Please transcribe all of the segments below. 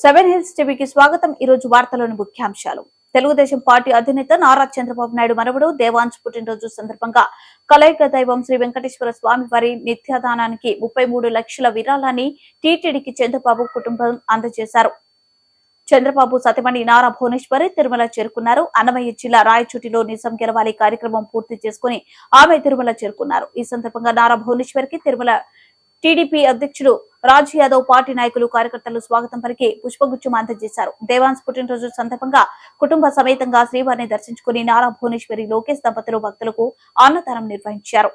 Seven hills టీవీకి స్వాగతం. ఈ రోజు వార్తలోని ముఖ్యాంశాలు. తెలుగుదేశం పార్టీ అధినేత నారా చంద్రబాబు నాయుడు మనవడు దేవాంశ్ పుట్టినరోజు సందర్భంగా కలయిక దైవం శ్రీ వెంకటేశ్వర స్వామి వారి నిత్యదానానికి 33 లక్షల విరాళాన్ని టీటీడీకి చంద్రబాబు కుటుంబం అందజేశారు. చంద్రబాబు సతీమణి నారా భువనేశ్వరి తిరుమల చేరుకున్నారు. అన్నమయ్య జిల్లా రాయచోటిలో నిజం గెలవాలి కార్యక్రమం పూర్తి చేసుకుని ఆమె తిరుమల చేరుకున్నారు. ఈ సందర్భంగా నారా భువనేశ్వరికి తిరుమల టీడీపీ అధ్యక్షుడు రాజ్ యాదవ్, పార్టీ నాయకులు, కార్యకర్తలు స్వాగతం పలికి పుష్పగుచ్చం అందజేశారు. దేవాంశ్ పుట్టినరోజు సందర్భంగా కుటుంబ సమేతంగా శ్రీవారిని దర్శించుకుని నారా భువనేశ్వరి, లోకేష్ దంపతులు భక్తులకు అన్నదానం నిర్వహించారు.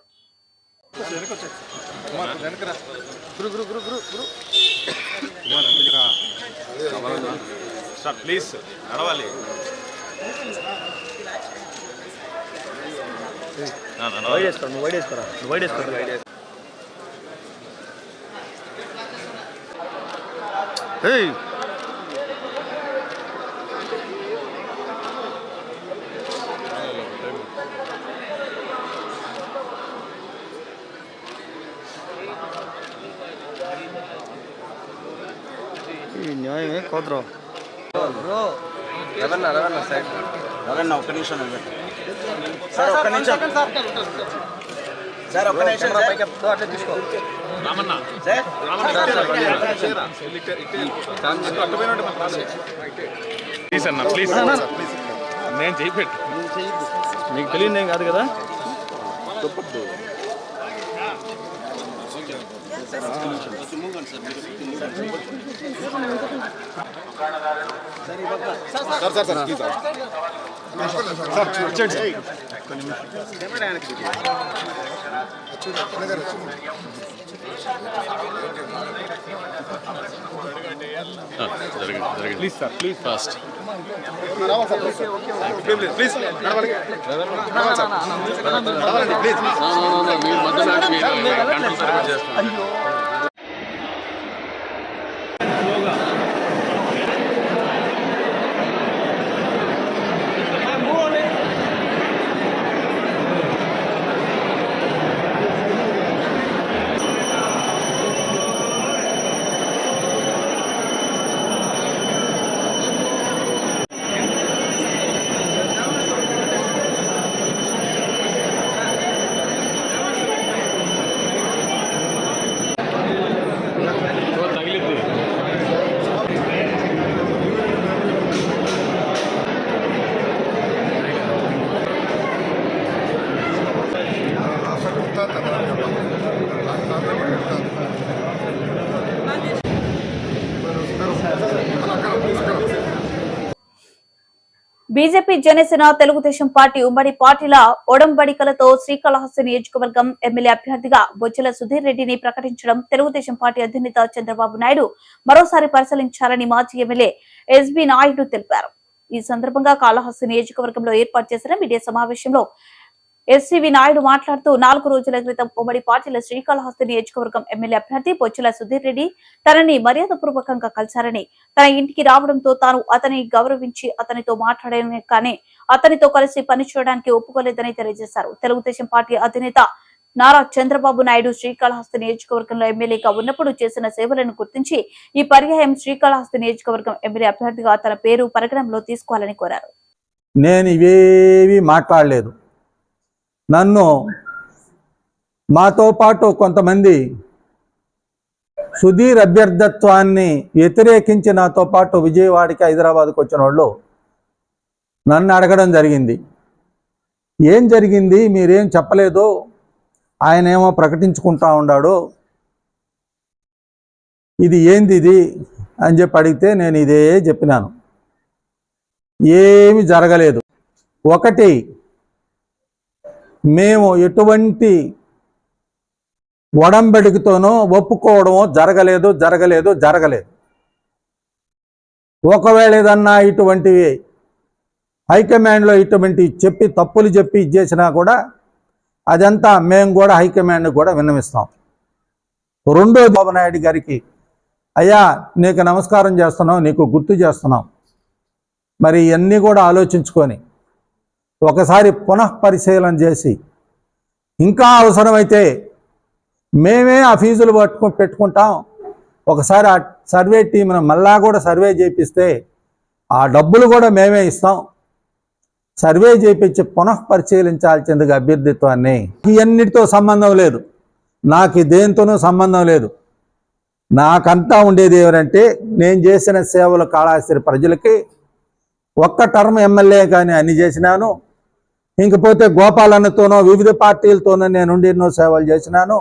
Hey! న్యాయమే కోద్రా బ్రో రవణ సైడ్ రవణ ఒక్క నిమిషం సార్ ఒక్క నిమిషం సార్ ఒక్క నిమిషం పైకి అట్లా తీసుకో రామన్న సార్ ప్లీజ్ అన్న ప్లీజ్ నేను చేయిపెట్టు నీకు తెలియదు ఏం కాదు కదా sir sir sir please sir please fast please BJP, Janasena, Telugu Desam party ఉమ్మడి పార్టీల ఒడంబడికలతో శ్రీకాళహస్తి నియోజకవర్గం ఎమ్మెల్యే అభ్యర్థిగా బొజ్జల సుధీర్ రెడ్డిని ప్రకటించడం తెలుగుదేశం పార్టీ అధినేత చంద్రబాబు నాయుడు మరోసారి పరిశీలించాలని మాజీ ఎమ్మెల్యే ఎస్బీ నాయుడు తెలిపారు. ఈ సందర్భంగా కాళహస్తి నియోజకవర్గంలో ఏర్పాటు చేసిన మీడియా సమావేశంలో ఎస్సీవీ నాయుడు మాట్లాడుతూ 4 రోజుల క్రితం ఉమ్మడి పార్టీల శ్రీకాళహస్తి నియోజకవర్గం ఎమ్మెల్యే అభ్యర్థి బొజ్జల సుధీర్ రెడ్డి తనని మర్యాదపూర్వకంగా కలిశారని, తన ఇంటికి రావడంతో తాను అతని గౌరవించి అతనితో మాట్లాడాను కానీ అతనితో కలిసి పనిచేయడానికి ఒప్పుకోలేదని తెలియజేశారు. తెలుగుదేశం పార్టీ అధినేత నారా చంద్రబాబు నాయుడు శ్రీకాళహస్తి నియోజకవర్గంలో ఎమ్మెల్యేగా ఉన్నప్పుడు చేసిన సేవలను గుర్తించి ఈ పర్యాయం శ్రీకాళహస్తి నియోజకవర్గం ఎమ్మెల్యే అభ్యర్థిగా తన పేరు పరిగణనలో తీసుకోవాలని కోరారు. నేను ఇవేవి మాట్లాడలేదు. నన్ను మాతో పాటు కొంతమంది సుధీర్ అభ్యర్థత్వాన్ని వ్యతిరేకించి నాతో పాటు విజయవాడకి, హైదరాబాద్కి వచ్చిన వాళ్ళు నన్ను అడగడం జరిగింది. ఏం జరిగింది, మీరేం చెప్పలేదు, ఆయన ఏమో ప్రకటించుకుంటా ఉన్నాడు, ఇది ఏంది ఇది అని చెప్పి అడిగితే నేను ఇదే చెప్పినాను. ఏమి జరగలేదు. ఒకటి, మేము ఎటువంటి ఒడంబడికతోనో ఒప్పుకోవడమో జరగలేదు. ఒకవేళ ఏదన్నా ఇటువంటివి హైకమాండ్లో ఇటువంటి తప్పులు చెప్పి ఇచ్చేసినా కూడా అదంతా మేము కూడా హైకమాండ్ కూడా విన్నవిస్తాం. రెండో, బాబు నాయుడు గారికి, అయ్యా నీకు నమస్కారం చేస్తున్నాం, నీకు గుర్తు చేస్తున్నాం, మరి ఇవన్నీ కూడా ఆలోచించుకొని ఒకసారి పునఃపరిశీలన చేసి ఇంకా అవసరమైతే మేమే ఆ ఫీజులు పెట్టుకుంటాం, ఒకసారి ఆ సర్వే టీంను మళ్ళా కూడా సర్వే చేపిస్తే ఆ డబ్బులు కూడా మేమే ఇస్తాం. సర్వే చేయించి పునఃపరిశీలించాల్సిందిగా అభ్యర్థిత్వాన్ని. ఇవన్నిటితో సంబంధం లేదు, నాకు దేంతోనూ సంబంధం లేదు. నాకంతా ఉండేది ఏమంటే నేను చేసిన సేవలు కాళహస్తి ప్రజలకి ఒక్క టర్మ్ ఎమ్మెల్యే కానీ అన్ని చేసినాను. ఇంకపోతే గోపాలన్నతోనో వివిధ పార్టీలతోనో నేను ఎన్నో సేవలు చేసినాను.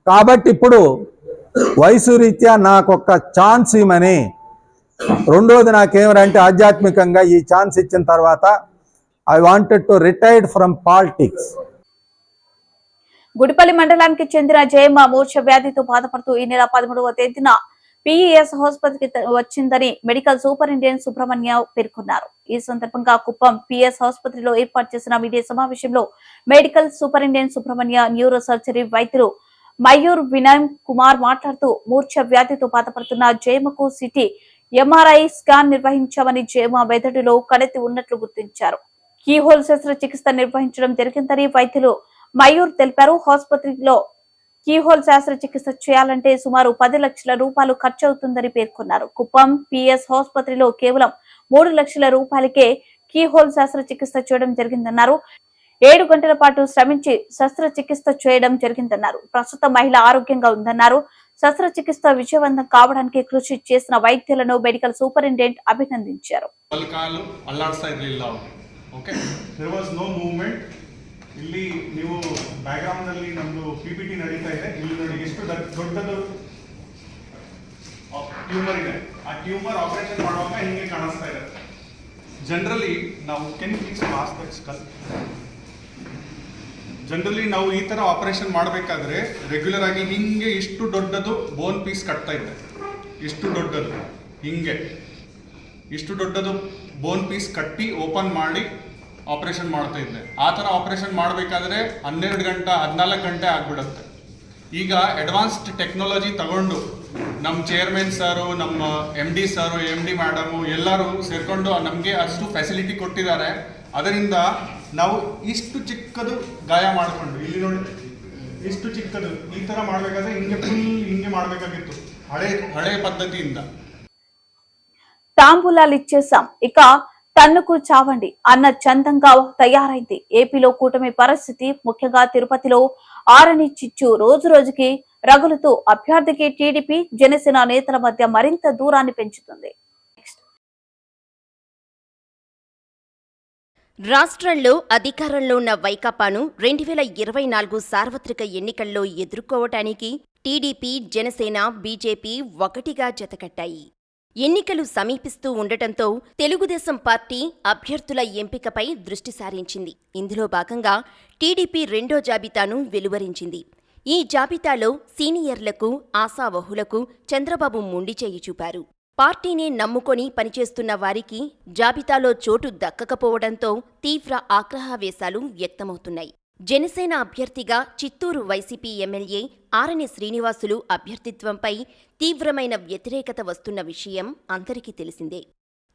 కాబట్టి ఇప్పుడు వయసు రీత్యా నాకు ఒక్క ఛాన్స్ ఇవ్వమని. రెండోది నాకేమంటే ఆధ్యాత్మికంగా ఈ ఛాన్స్ ఇచ్చిన తర్వాత I wanted to retired from politics. Gudipalli మండలానికి చెందిన జయమ్మ మూర్ఛ వ్యాధితో బాధపడుతూ ఈ నెల 13వ తేదీన పిఈఎస్ ఆసుపత్రికి వచ్చిందని మెడికల్ సూపరింటెండెంట్ సుబ్రహ్మణ్య పేర్కొన్నారు. ఈ సందర్భంగా కుప్పం పిఎస్ ఆసుపత్రిలో ఏర్పాటు చేసిన మీడియా సమావేశంలో medical superintendent Subrahmanya, neuro surgery వైద్యులు మయూర్ వినయ్ కుమార్ మాట్లాడుతూ మూర్ఛ వ్యాధితో బాధపడుతున్న జయమ్మకు సిటీ ఎంఆర్ఐ స్కాన్ నిర్వహించామని, జయమ్మ మెదడులో కణెత్తి ఉన్నట్లు గుర్తించారు. కీహోల్ శస్త్రచికిత్స నిర్వహించడం జరిగిందని వైద్యులు మయూర్ తెలిపారు. ఆసుపత్రిలో కీహోల్ శస్త్రచికిత్స చేయాలంటే సుమారు 10 లక్షల రూపాయలు ఖర్చు అవుతుందని పేర్కొన్నారు. కుప్పం పిఎస్ ఆసుపత్రిలో కేవలం 3 లక్షల రూపాయలకే కీహోల్ శస్త్రచికిత్స చేయడం జరిగిందన్నారు. 7 గంటల పాటు శ్రమించి శస్త్రచికిత్స చేయడం జరిగిందన్నారు. ప్రస్తుతం మహిళ ఆరోగ్యంగా ఉందన్నారు. శస్త్రచికిత్స విజయవంతం కావడానికి కృషి చేసిన వైద్యులను మెడికల్ సూపరింటెండెంట్ అభినందించారు. ಇಲ್ಲಿ ನೀವು ಬ್ಯಾಕ್ಗ್ರೌಂಡ್ ಅಲ್ಲಿ ನಮ್ದು PPT ನಡೀತಾ ಇದೆ. ಇಲ್ಲಿ ನೋಡಿ ಎಷ್ಟು ದೊಡ್ಡದು ಟ್ಯೂಮರ್ ಇದೆ. ಆ ಟ್ಯೂಮರ್ ಆಪರೇಷನ್ ಮಾಡುವಾಗ ಹಿಂಗೆ ಕಾಣಿಸ್ತಾ ಇದೆ. ಜನರಲಿ ನಾವು ಜನರಲಿ ನಾವು ಈ ತರ ಆಪರೇಷನ್ ಮಾಡಬೇಕಾದ್ರೆ ರೆಗ್ಯುಲರ್ ಆಗಿ ಹಿಂಗೆ ಇಷ್ಟು ದೊಡ್ಡದು ಬೋನ್ ಪೀಸ್ ಕಟ್ತಾ ಇದೆ. ಇಷ್ಟು ದೊಡ್ಡದು ಹಿಂಗೆ ಇಷ್ಟು ದೊಡ್ಡದು ಬೋನ್ ಪೀಸ್ ಕಟ್ಟಿ ಓಪನ್ ಮಾಡಿ ಆಪರೇಷನ್ ಮಾಡ್ತಾ ಇದ್ದೆ. ಆ ಥರ ಆಪರೇಷನ್ ಮಾಡಬೇಕಾದ್ರೆ 12 ಗಂಟೆ 14 ಗಂಟೆ ಆಗಿಬಿಡುತ್ತೆ. ಈಗ ಅಡ್ವಾನ್ಸ್ಡ್ ಟೆಕ್ನಾಲಜಿ ತಗೊಂಡು ನಮ್ಮ ಚೇರ್ಮನ್ ಸಾರು, ನಮ್ಮ MD ಸಾರು, MD ಮೇಡಮು ಎಲ್ಲರೂ ಸೇರ್ಕೊಂಡು ನಮಗೆ ಅಷ್ಟು ಫೆಸಿಲಿಟಿ ಕೊಟ್ಟಿದ್ದಾರೆ. ಅದರಿಂದ ನಾವು ಇಷ್ಟು ಚಿಕ್ಕದು ಗಾಯ ಮಾಡಿಕೊಂಡು ಇಲ್ಲಿ ನೋಡಿ ಇಷ್ಟು ಚಿಕ್ಕದು ಈ ಥರ ಮಾಡಬೇಕಾದ್ರೆ ಹಿಂಗೆ ಫುಲ್ ಹಿಂಗೆ ಮಾಡಬೇಕಾಗಿತ್ತು ಹಳೆ పద్ధతిಯಿಂದ. తాంబూలాలు ఇచ్చేసాం, ఇక తన్నుకు చావండి అన్న చందంగా తయారైంది ఏపీలో కూటమి పరిస్థితి. ముఖ్యంగా తిరుపతిలో ఆరణి చిచ్చు రోజు రోజుకి రగులుతూ అభ్యర్థికి టీడీపీ జనసేన నేతల మధ్య మరింత దూరాన్ని పెంచుతుంది. రాష్ట్రంలో అధికారంలో ఉన్న వైకాపాను 2024 సార్వత్రిక ఎన్నికల్లో ఎదుర్కోవటానికి టీడీపీ, జనసేన, బీజేపీ ఒకటిగా జతకట్టాయి. ఎన్నికలు సమీపిస్తూ ఉండటంతో తెలుగుదేశం పార్టీ అభ్యర్థుల ఎంపికపై దృష్టి సారించింది. ఇందులో భాగంగా టీడీపీ రెండో జాబితాను వెలువరించింది. ఈ జాబితాలో సీనియర్లకు, ఆశావహులకు చంద్రబాబు మొండిచేయి చూపారు. పార్టీనే నమ్ముకొని పనిచేస్తున్న వారికి జాబితాలో చోటు దక్కకపోవడంతో తీవ్ర ఆగ్రహావేశాలు వ్యక్తమవుతున్నాయి. జనసేన అభ్యర్థిగా చిత్తూరు వైసీపీ ఎమ్మెల్యే ఆరణి శ్రీనివాసులు అభ్యర్థిత్వంపై తీవ్రమైన వ్యతిరేకత వస్తున్న విషయం అందరికీ తెలిసిందే.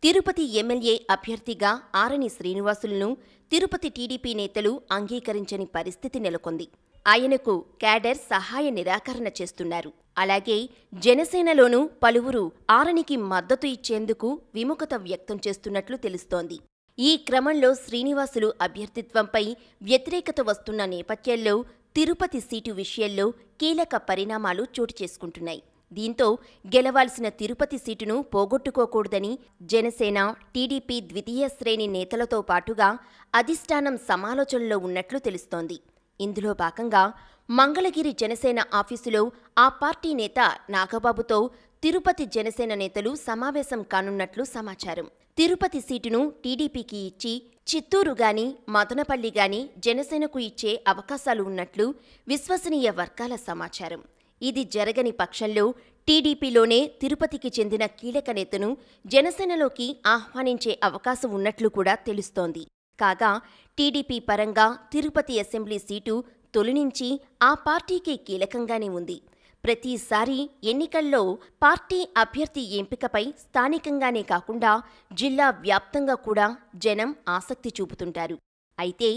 తిరుపతి ఎమ్మెల్యే అభ్యర్థిగా ఆరణి శ్రీనివాసులను తిరుపతి టీడీపీ నేతలు అంగీకరించని పరిస్థితి నెలకొంది. ఆయనకు క్యాడర్ సహాయ నిరాకరణ చేస్తున్నారు. అలాగే జనసేనలోనూ పలువురు ఆరణికి మద్దతు ఇచ్చేందుకు విముఖత వ్యక్తం చేస్తున్నట్లు తెలుస్తోంది. ఈ క్రమంలో శ్రీనివాసులు అభ్యర్థిత్వంపై వ్యతిరేకత వస్తున్న నేపథ్యంలో తిరుపతి సీటు విషయంలో కీలక పరిణామాలు చోటు చేసుకుంటున్నాయి. దీంతో గెలవాల్సిన తిరుపతి సీటును పోగొట్టుకోకూడదని జనసేన, టీడీపీ ద్వితీయ శ్రేణి నేతలతో పాటుగా అధిష్టానం సమాలోచనలో ఉన్నట్లు తెలుస్తోంది. ఇందులో భాగంగా మంగళగిరి జనసేన ఆఫీసులో ఆ పార్టీ నేత నాగబాబుతో తిరుపతి జనసేన నేతలు సమావేశం కానున్నట్లు సమాచారం. తిరుపతి సీటును టీడీపీకి ఇచ్చి చిత్తూరు గాని, మదనపల్లి గాని జనసేనకు ఇచ్చే అవకాశాలు ఉన్నట్లు విశ్వసనీయ వర్గాల సమాచారం. ఇది జరగని పక్షంలో టీడీపీలోనే తిరుపతికి చెందిన కీలక నేతను జనసేనలోకి ఆహ్వానించే అవకాశం ఉన్నట్లు కూడా తెలుస్తోంది. కాగా టీడీపీ పరంగా తిరుపతి అసెంబ్లీ సీటు తొలి నుంచి ఆ పార్టీకి కీలకంగానే ఉంది. ప్రతిసారి ఎన్నికల్లో పార్టీ అభ్యర్థి ఎంపికపై స్థానికంగానే కాకుండా జిల్లా వ్యాప్తంగా కూడా జనం ఆసక్తి చూపుతుంటారు. అయితే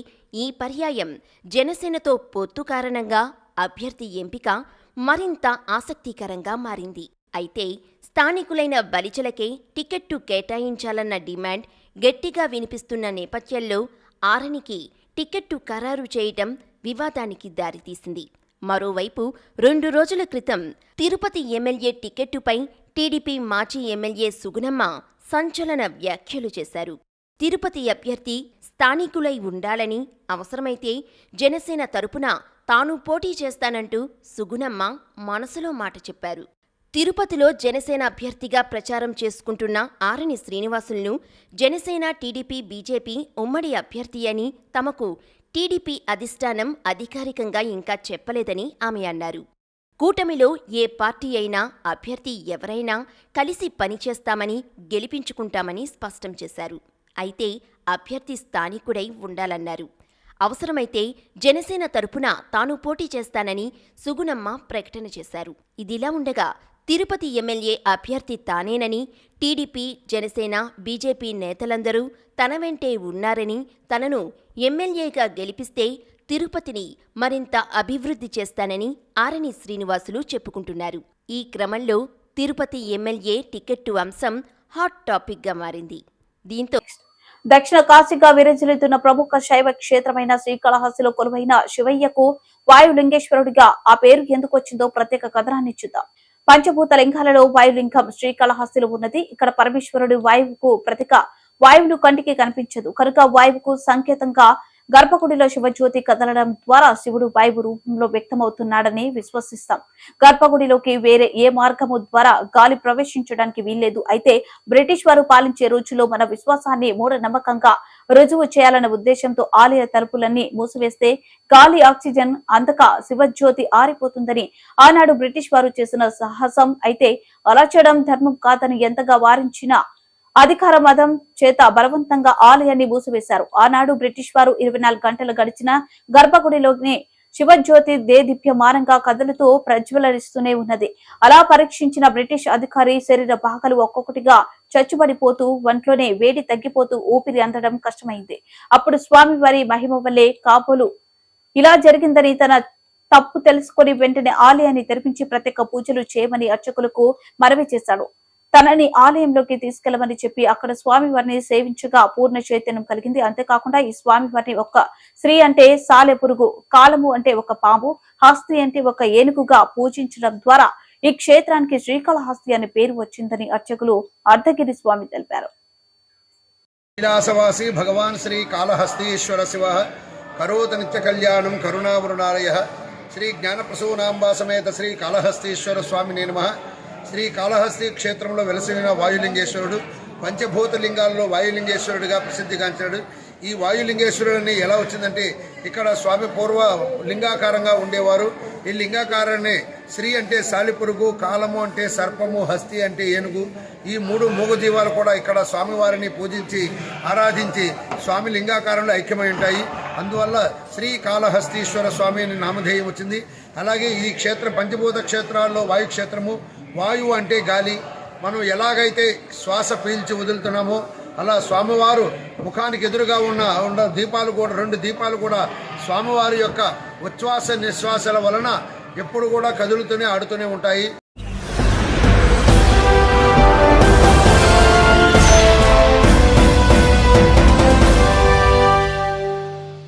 ఈ పర్యాయం జనసేనతో పొత్తు కారణంగా అభ్యర్థి ఎంపిక మరింత ఆసక్తికరంగా మారింది. అయితే స్థానికులైన బలిజలకే టికెట్టు కేటాయించాలన్న డిమాండ్ గట్టిగా వినిపిస్తున్న నేపథ్యంలో ఆరణికి టికెట్టు ఖరారు చేయటం వివాదానికి దారితీసింది. మరోవైపు 2 రోజుల క్రితం తిరుపతి ఎమ్మెల్యే టికెట్టుపై టీడీపీ మాజీ ఎమ్మెల్యే సుగుణమ్మ సంచలన వ్యాఖ్యలు చేశారు. తిరుపతి అభ్యర్థి స్థానికులై ఉండాలని, అవసరమైతే జనసేన తరపున తాను పోటీ చేస్తానంటూ సుగుణమ్మ మనసులో మాట చెప్పారు. తిరుపతిలో జనసేన అభ్యర్థిగా ప్రచారం చేసుకుంటున్న ఆరణి శ్రీనివాసులను జనసేన, టీడీపీ, బీజేపీ ఉమ్మడి అభ్యర్థి అని తమకు టీడీపీ అధిష్టానం అధికారికంగా ఇంకా చెప్పలేదని ఆమె అన్నారు. కూటమిలో ఏ పార్టీ అయినా, అభ్యర్థి ఎవరైనా కలిసి పనిచేస్తామని, గెలిపించుకుంటామని స్పష్టం చేశారు. అయితే అభ్యర్థి స్థానికుడై ఉండాలన్నారు. అవసరమైతే జనసేన తరపున తాను పోటీ చేస్తానని సుగుణమ్మ ప్రకటన చేశారు. ఇదిలా ఉండగా తిరుపతి ఎమ్మెల్యే అభ్యర్థి తానేనని, టీడీపీ, జనసేన, బీజేపీ నేతలందరూ తన వెంటే ఉన్నారని, తనను ఎమ్మెల్యేగా గెలిపిస్తే తిరుపతిని మరింత అభివృద్ధి చేస్తానని ఆరణి శ్రీనివాసులు చెప్పుకుంటున్నారు. ఈ క్రమంలో తిరుపతి ఎమ్మెల్యే టికెట్టు అంశం హాట్ టాపిక్గా మారింది. దీంతో దక్షిణ కాశీగా విరజిల్లుతున్న ప్రముఖ శైవ క్షేత్రమైన శ్రీకాళహస్తిలో కొలువైన శివయ్యకు వాయులింగేశ్వరుడిగా ఆ పేరు ఎందుకు వచ్చిందో ప్రత్యేక కథనాన్ని చూద్దాం. పంచభూత లింగాలలో వాయులింగం శ్రీకాళహస్తిలో ఉన్నది. ఇక్కడ పరమేశ్వరుడు వాయువుకు ప్రతీక. వాయువులు కంటికి కనిపించదు కనుక వాయువుకు సంకేతంగా గర్భగుడిలో శివజ్యోతి కదలడం ద్వారా శివుడు వాయువు రూపంలో వ్యక్తమవుతున్నాడని విశ్వసిస్తాం. గర్భగుడిలోకి వేరే ఏ మార్గము ద్వారా గాలి ప్రవేశించడానికి వీల్లేదు. అయితే బ్రిటిష్ వారు పాలించే రోజుల్లో మన విశ్వాసాన్ని మూఢనమ్మకంగా రుజువు చేయాలనే ఉద్దేశంతో ఆలయ తలుపులన్నీ మూసివేస్తే గాలి, ఆక్సిజన్ అందక శివజ్యోతి ఆరిపోతుందని ఆనాడు బ్రిటిష్ వారు చేసిన సాహసం. అయితే అలా చేయడం ధర్మం కాదని ఎంతగా వారించినా అధికార మదం చేత బలవంతంగా ఆలయాన్ని మూసివేశారు. ఆనాడు బ్రిటిష్ వారు 24 గంటలు గడిచిన గర్భగుడిలోనే శివజ్యోతి దేదీప్యమానంగా కదులుతూ ప్రజ్వలరిస్తూనే ఉన్నది. అలా పరీక్షించిన బ్రిటిష్ అధికారి శరీర భాగాలు ఒక్కొక్కటిగా చచ్చుబడిపోతూ, ఒంట్లోనే వేడి తగ్గిపోతూ ఊపిరి అందడం కష్టమైంది. అప్పుడు స్వామివారి మహిమ వల్లే కాబోలు ఇలా జరిగిందని తన తప్పు తెలుసుకుని వెంటనే ఆలయాన్ని తెరిపించి ప్రత్యేక పూజలు చేయమని అర్చకులకు మనవి చేశాడు. తనని ఆలయంలోకి తీసుకెళ్లమని చెప్పి అక్కడ స్వామివారిని సేవించగా పూర్ణ చైతన్యం కలిగింది. అంతేకాకుండా ఈ స్వామివారిని ఒక స్త్రీ అంటే సాలె పురుగు, కాలము అంటే ఒక పాము, హస్తి అంటే ఒక ఏనుగుగా పూజించడం ద్వారా ఈ క్షేత్రానికి శ్రీకాళహస్తి అనే పేరు వచ్చిందని అర్చకులు అర్ధగిరి స్వామి తెలిపారు. కైలాసవాసి భగవాన్ శ్రీ కాళహస్తీశ్వర శివ కరోత నిత్య కళ్యాణం కరుణావరుణాలయ శ్రీ జ్ఞానప్రసూనాంబా సమేత శ్రీ కాళహస్తీశ్వర స్వామినే నమః. శ్రీ కాళహస్తి క్షేత్రంలో వెలసిన వాయులింగేశ్వరుడు పంచభూత లింగాల్లో వాయులింగేశ్వరుడిగా ప్రసిద్ధిగాంచాడు. ఈ వాయులింగేశ్వరుడిని ఎలా వచ్చిందంటే ఇక్కడ స్వామి పూర్వ లింగాకారంగా ఉండేవారు. ఈ లింగాకారాన్ని శ్రీ అంటే సాలిపురుగు, కాలము అంటే సర్పము, హస్తి అంటే ఏనుగు, ఈ 3 మూగజీవాలు కూడా ఇక్కడ స్వామివారిని పూజించి ఆరాధించి స్వామి లింగాకారంలో ఐక్యమై ఉంటాయి. అందువల్ల శ్రీ కాళహస్తీశ్వర స్వామి అని నామధేయం వచ్చింది. అలాగే ఈ క్షేత్రం పంచభూత క్షేత్రాల్లో వాయు క్షేత్రము. వాయువు అంటే గాలి. మనం ఎలాగైతే శ్వాస పీల్చి వదులుతున్నామో అలా స్వామివారు ముఖానికి ఎదురుగా ఉన్న దీపాలు కూడా 2 దీపాలు కూడా స్వామివారి యొక్క ఉచ్ఛ్వాస నిశ్వాసాల వలన ఎప్పుడు కూడా కదులుతూనే ఆడుతూనే ఉంటాయి.